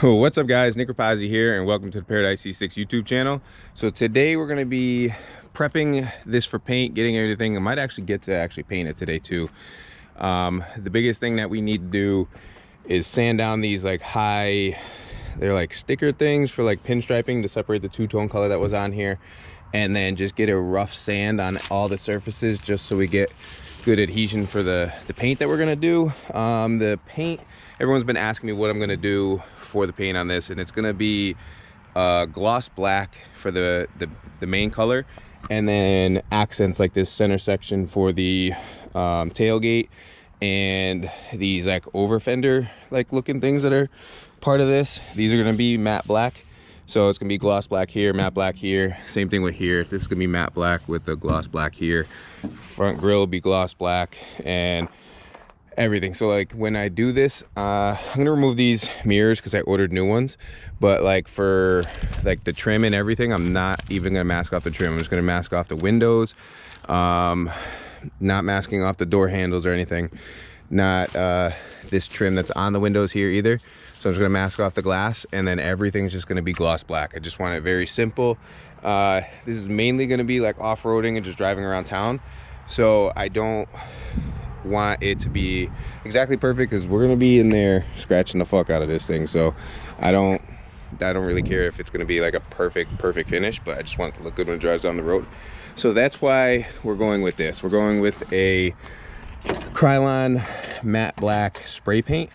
What's up guys, Nick Rapazzi here and welcome to the Paradise C6 YouTube channel. So today we're going to be prepping this for paint, getting everything. I might actually get to paint it today too. The biggest thing that we need to do is sand down these like they're like sticker things for like pinstriping to separate the two-tone color that was on here, and then just get a rough sand on all the surfaces just so we get good adhesion for the paint that we're going to do. The paint, everyone's been asking me what I'm going to do for the paint on this, and it's going to be gloss black for the main color, and then accents like this center section for the tailgate, and these like over fender like looking things that are part of this. These are going to be matte black, so it's going to be gloss black here, matte black here. Same thing with here. This is going to be matte black with the gloss black here. Front grille will be gloss black and everything. So like when I do this, I'm gonna remove these mirrors because I ordered new ones, but like for like the trim and everything, I'm not even gonna mask off the trim. I'm just gonna mask off the windows, not masking off the door handles or anything, not this trim that's on the windows here either. So I'm just gonna mask off the glass, and then everything's just gonna be gloss black. I just want it very simple. This is mainly gonna be like off-roading and just driving around town, so I don't want it to be exactly perfect because we're gonna be in there scratching the fuck out of this thing. So I don't really care if it's gonna be like a perfect finish, but I just want it to look good when it drives down the road. So that's why we're going with this. We're going with a Krylon matte black spray paint,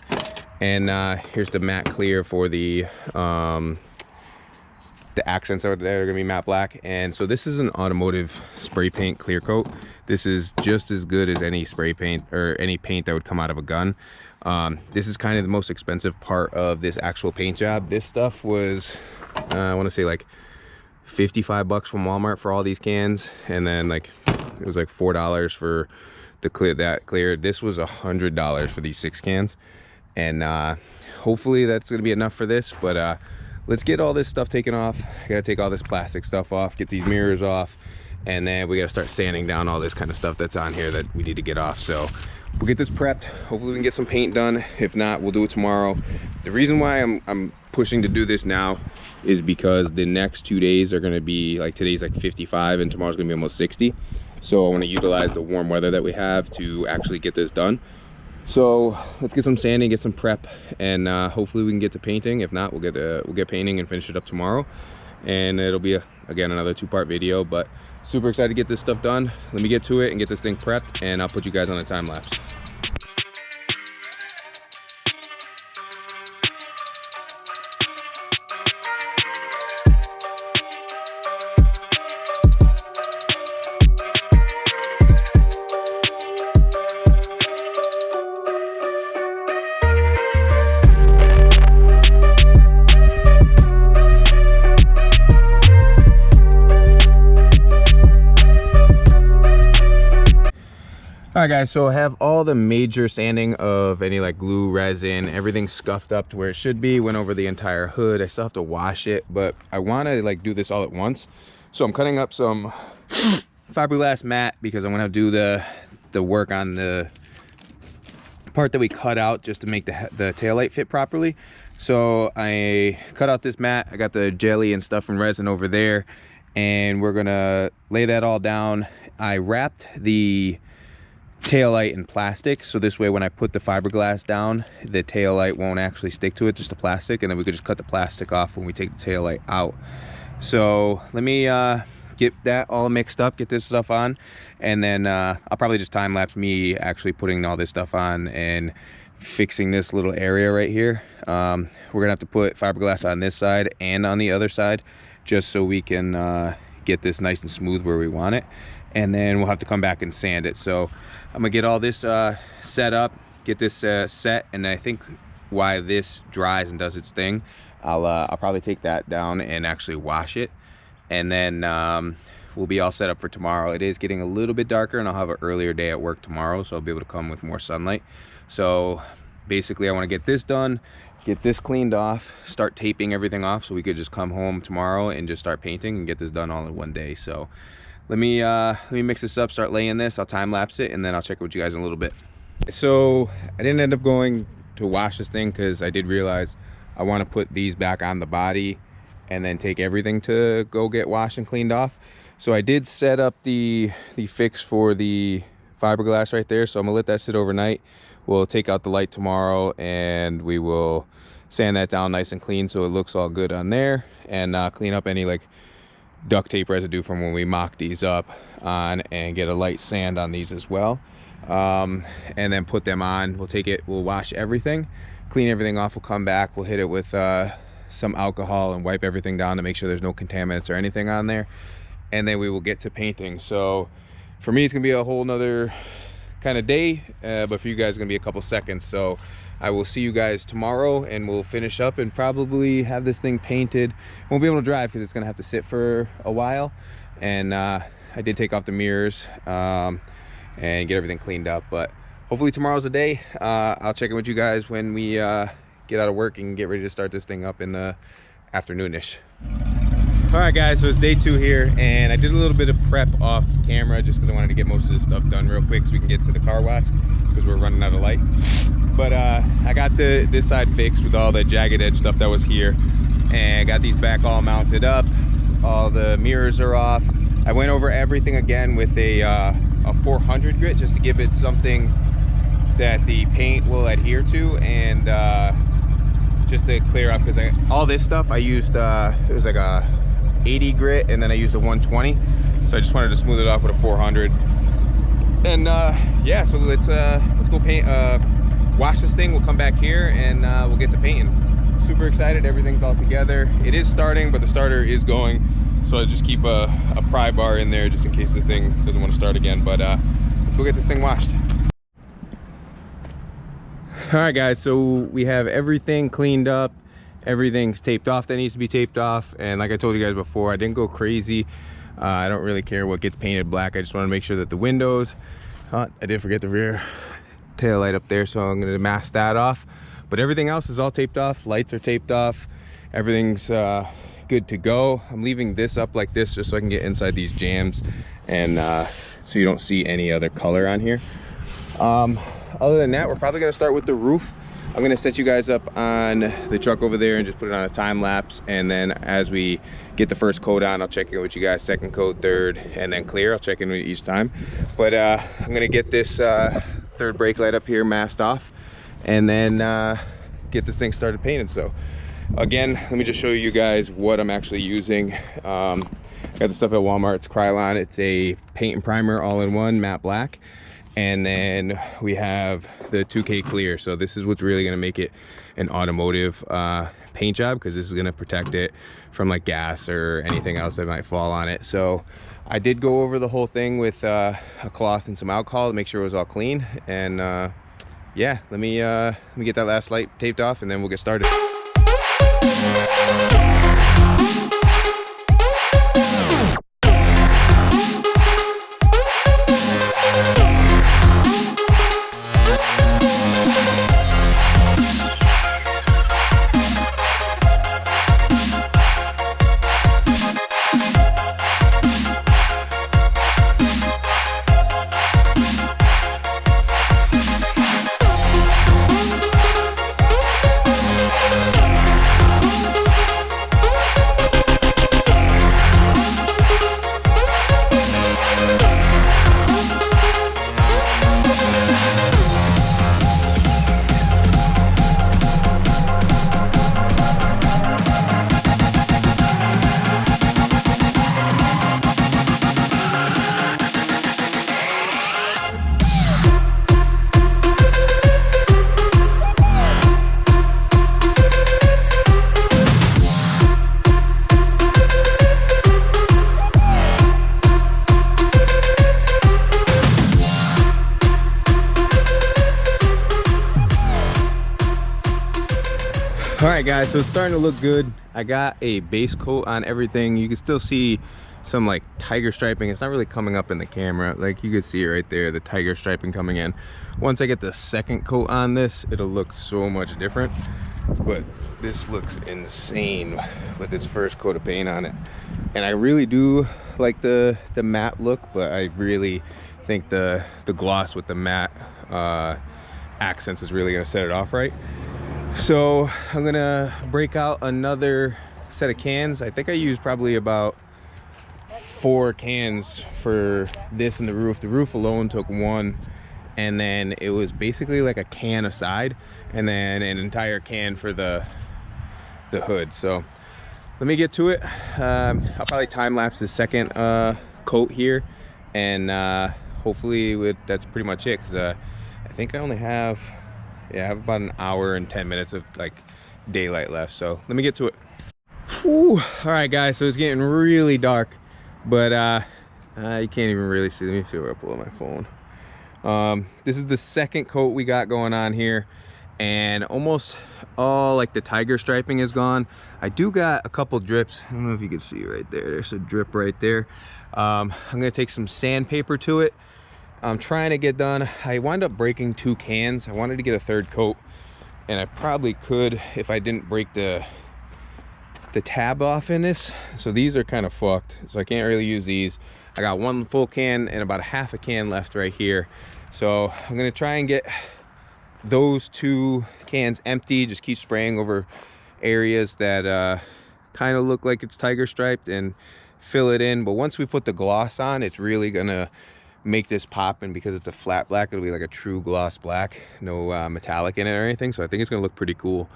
and here's the matte clear for the accents that are gonna be matte black. And so this is an automotive spray paint clear coat. This is just as good as any spray paint or any paint that would come out of a gun. This is kind of the most expensive part of this actual paint job. This stuff was I want to say like 55 bucks from Walmart for all these cans, and then like it was like $4 for the clear. This was $100 for these 6 cans, and hopefully that's gonna be enough for this. But let's get all this stuff taken off. I gotta take all this plastic stuff off, get these mirrors off, and then we gotta start sanding down all this kind of stuff that's on here that we need to get off. So we'll get this prepped. Hopefully we can get some paint done. If not, we'll do it tomorrow. The reason why I'm pushing to do this now is because the next 2 days are gonna be like, today's like 55 and tomorrow's gonna be almost 60. So I wanna utilize the warm weather that we have to actually get this done. So let's get some sanding, get some prep, and hopefully we can get to painting. If not, we'll get painting and finish it up tomorrow, and it'll be again another 2-part video. But super excited to get this stuff done. Let me get to it and get this thing prepped, and I'll put you guys on a time lapse. All right guys, so I have all the major sanding of any like glue, resin, everything scuffed up to where it should be. Went over the entire hood. I still have to wash it, but I want to like do this all at once. So I'm cutting up some fiberglass mat because I'm gonna do the work on the part that we cut out just to make the taillight fit properly. So I cut out this mat. I got the jelly and stuff from resin over there, and we're gonna lay that all down. I wrapped the taillight in plastic, so this way when I put the fiberglass down, the taillight won't actually stick to it, just the plastic, and then we could just cut the plastic off when we take the taillight out. So let me get that all mixed up, get this stuff on, and then I'll probably just time lapse me actually putting all this stuff on and fixing this little area right here. We're gonna have to put fiberglass on this side and on the other side just so we can get this nice and smooth where we want it, and then we'll have to come back and sand it. So I'm gonna get all this set up, get this set, and I think while this dries and does its thing, I'll probably take that down and actually wash it, and then we'll be all set up for tomorrow. It is getting a little bit darker, and I'll have an earlier day at work tomorrow, so I'll be able to come with more sunlight. So basically I want to get this done, get this cleaned off, start taping everything off so we could just come home tomorrow and just start painting and get this done all in one day. So let me mix this up, start laying this. I'll time lapse it, and then I'll check with you guys in a little bit. So I didn't end up going to wash this thing because I did realize I want to put these back on the body and then take everything to go get washed and cleaned off. So I did set up the fix for the fiberglass right there, so I'm gonna let that sit overnight. We'll take out the light tomorrow and we will sand that down nice and clean so it looks all good on there, and clean up any like duct tape residue from when we mocked these up on, and get a light sand on these as well. And then put them on. We'll take it, we'll wash everything, clean everything off, we'll come back, we'll hit it with some alcohol and wipe everything down to make sure there's no contaminants or anything on there, and then we will get to painting. So for me it's gonna be a whole nother kind of day, but for you guys it's gonna be a couple seconds. So I will see you guys tomorrow and we'll finish up and probably have this thing painted. Won't be able to drive because it's gonna have to sit for a while, and I did take off the mirrors and get everything cleaned up, but hopefully tomorrow's the day. I'll check in with you guys when we get out of work and get ready to start this thing up in the afternoonish. All right guys, so it's day 2 here, and I did a little bit of prep off camera just because I wanted to get most of this stuff done real quick so we can get to the car wash because we're running out of light. But I got this side fixed with all the jagged edge stuff that was here, and got these back all mounted up. All the mirrors are off. I went over everything again with a 400 grit just to give it something that the paint will adhere to, and just to clear up, because all this stuff I used it was like a 80 grit, and then I used a 120, so I just wanted to smooth it off with a 400. And yeah, so let's go paint, wash this thing. We'll come back here and we'll get to painting. Super excited, everything's all together. It is starting, but the starter is going, so I just keep a pry bar in there just in case this thing doesn't want to start again. But let's go get this thing washed. All right guys, so we have everything cleaned up, everything's taped off that needs to be taped off, and like I told you guys before, I didn't go crazy. I don't really care what gets painted black. I just want to make sure that the windows, I did forget the rear tail light up there, so I'm going to mask that off, but everything else is all taped off. Lights are taped off, everything's good to go. I'm leaving this up like this just so I can get inside these jams, and so you don't see any other color on here. Other than that, we're probably going to start with the roof. I'm going to set you guys up on the truck over there and just put it on a time lapse, and then as we get the first coat on, I'll check in with you guys, second coat, third, and then clear. I'll check in with you each time. But I'm going to get this third brake light up here masked off, and then get this thing started painting. So again, let me just show you guys what I'm actually using. Got the stuff at Walmart. It's Krylon. It's a paint and primer all-in-one matte black. And then we have the 2K clear. So this is what's really going to make it an automotive paint job, because this is going to protect it from like gas or anything else that might fall on it. So I did go over the whole thing with a cloth and some alcohol to make sure it was all clean. And yeah, let me get that last light taped off, and then we'll get started. All right guys, so it's starting to look good. I got a base coat on everything. You can still see some like tiger striping. It's not really coming up in the camera. Like you can see it right there, the tiger striping coming in. Once I get the second coat on this, it'll look so much different. But this looks insane with its first coat of paint on it. And I really do like the matte look, but I really think the gloss with the matte accents is really gonna set it off right. So I'm gonna break out another set of cans. I think I used probably about 4 cans for this and the roof. The roof alone took 1, and then it was basically like a can aside, and then an entire can for the hood. So let me get to it. I'll probably time lapse the second coat here, and hopefully that's pretty much it, because I think I only have, I have about an hour and 10 minutes of like daylight left. So let me get to it. Whew. All right guys, so it's getting really dark, but you can't even really see. Let me see where I pull up my phone. This is the second coat we got going on here, and almost all like the tiger striping is gone. I do got a couple drips. I don't know if you can see right there. There's a drip right there. I'm gonna take some sandpaper to it. I'm trying to get done. I wound up breaking 2 cans. I wanted to get a 3rd coat, and I probably could if I didn't break the tab off in this. So these are kind of fucked, so I can't really use these. I got 1 full can and about a half a can left right here. So I'm gonna try and get those 2 cans empty, just keep spraying over areas that kind of look like it's tiger striped and fill it in. But once we put the gloss on, it's really gonna make this pop, and because it's a flat black, it'll be like a true gloss black, no metallic in it or anything. So I think it's gonna look pretty cool.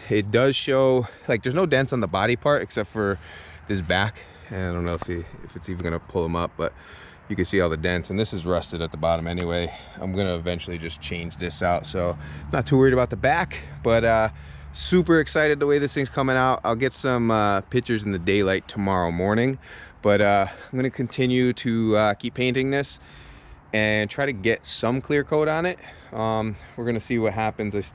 It does show like there's no dents on the body part except for this back, and I don't know if it's even gonna pull them up, but you can see all the dents, and this is rusted at the bottom anyway. I'm gonna eventually just change this out, so not too worried about the back, but super excited the way this thing's coming out. I'll get some pictures in the daylight tomorrow morning, but I'm gonna continue to keep painting this and try to get some clear coat on it. We're gonna see what happens. It's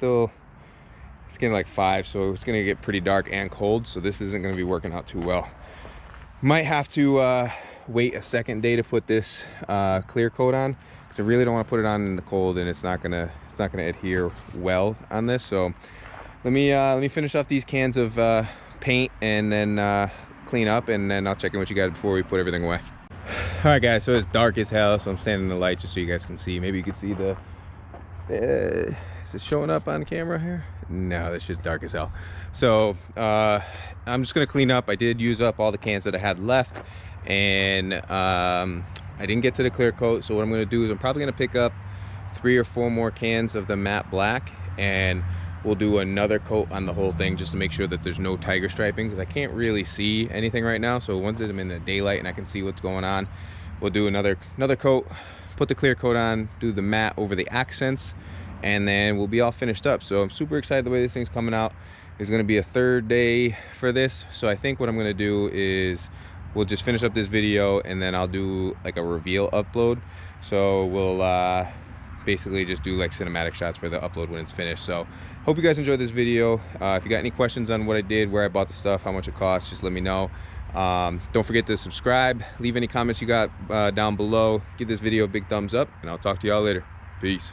getting like 5, so it's gonna get pretty dark and cold, so this isn't gonna be working out too well. Might have to wait a second day to put this clear coat on, because I really don't want to put it on in the cold, and it's not gonna adhere well on this. So let me finish off these cans of paint, and then clean up, and then I'll check in with you guys before we put everything away. All right guys, so it's dark as hell, so I'm standing in the light just so you guys can see. Maybe you can see the is it showing up on camera here? No, it's just dark as hell. So I'm just gonna clean up. I did use up all the cans that I had left, and I didn't get to the clear coat. So what I'm gonna do is I'm probably gonna pick up 3 or 4 more cans of the matte black, and we'll do another coat on the whole thing just to make sure that there's no tiger striping, because I can't really see anything right now. So once I'm in the daylight and I can see what's going on, we'll do another coat, put the clear coat on, do the matte over the accents, and then we'll be all finished up. So I'm super excited the way this thing's coming out. It's gonna be a 3rd day for this. So I think what I'm gonna do is we'll just finish up this video, and then I'll do like a reveal upload. So we'll basically just do like cinematic shots for the upload when it's finished. So hope you guys enjoyed this video. If you got any questions on what I did, where I bought the stuff, how much it costs, just let me know. Don't forget to subscribe, leave any comments you got down below, give this video a big thumbs up, and I'll talk to y'all later. Peace.